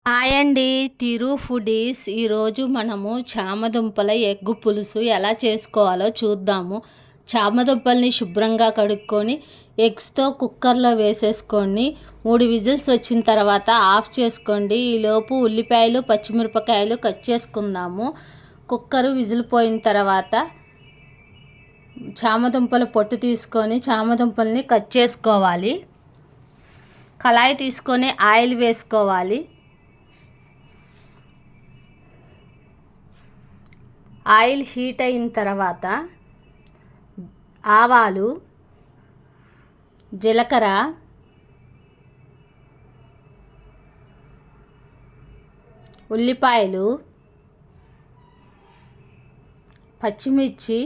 Hi అండి, తిరు foodies. ఈరోజు మనము చామదుంపల ఎగ్గు పులుసు ఎలా చేసుకోవాలో చూద్దాము. చామదుంపల్ని శుభ్రంగా కడుక్కొని ఎగ్స్తో కుక్కర్లో వేసేసుకోండి. 3 విజిల్స్ వచ్చిన తర్వాత ఆఫ్ చేసుకోండి. ఈలోపు ఉల్లిపాయలు పచ్చిమిరపకాయలు కట్ చేసుకుందాము. కుక్కరు విజిల్ పోయిన తర్వాత చామదుంపల పొట్టు తీసుకొని చామదుంపల్ని కట్ చేసుకోవాలి. కళాయి తీసుకొని ఆయిల్ వేసుకోవాలి. ఆయిల్ హీట్ అయిన తర్వాత ఆవాలు, జీలకర్ర, ఉల్లిపాయలు, పచ్చిమిర్చి,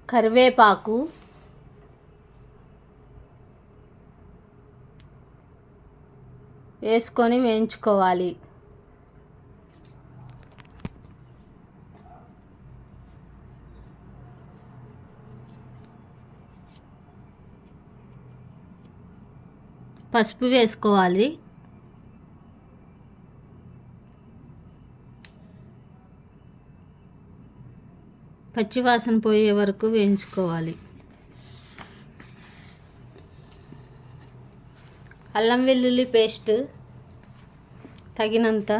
కరివేపాకు, వేసుకొని వేయించుకోవాలి. పసుపు వేసుకోవాలి. పచ్చివాసన పోయే వరకు వేయించుకోవాలి. అల్లం వెల్లుల్లి పేస్ట్ తగినంత,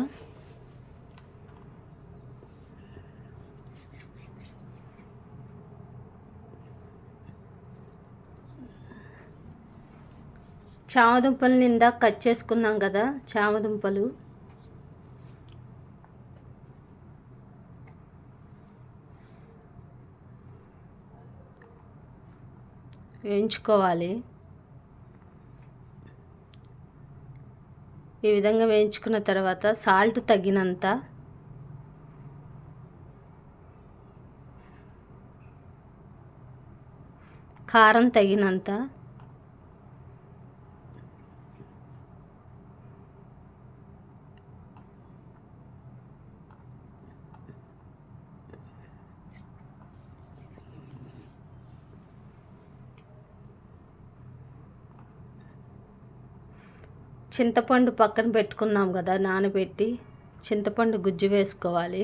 చామదుంపలు నిండా కట్ చేసుకున్నాం కదా, చామదుంపలు వేయించుకోవాలి. ఈ విధంగా వేయించుకున్న తర్వాత సాల్ట్ తగినంత, కారం తగినంత, చింతపండు పక్కన పెట్టుకున్నాం కదా నానబెట్టి, చింతపండు గుజ్జు వేసుకోవాలి.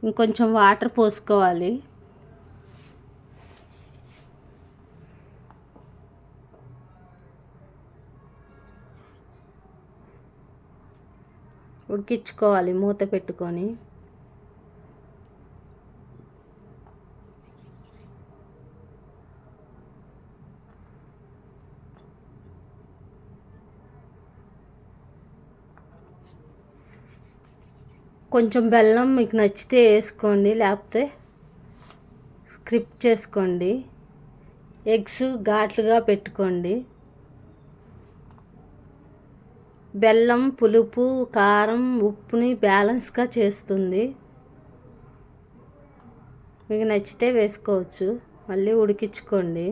ఇంకొంచెం వాటర్ పోసుకోవాలి. ఉడికించుకోవాలి మూత పెట్టుకొని. కొంచెం బెల్లం మీకు నచ్చితే వేసుకోండి, లేకపోతే స్కిప్ చేసుకోండి. ఎగ్స్ ఘాట్లుగా పెట్టుకోండి. బెల్లం పులుపు, కారం, ఉప్పుని బ్యాలెన్స్గా చేస్తుంది. మీకు నచ్చితే వేసుకోవచ్చు. మళ్ళీ ఉడికించుకోండి.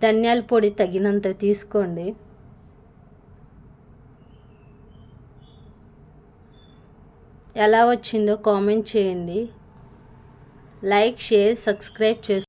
ధనియాల పొడి తగినంత తీసుకోండి. ఎలా వచ్చిందో కామెంట్ చేయండి. లైక్, షేర్, సబ్స్క్రైబ్ చేసుకోండి.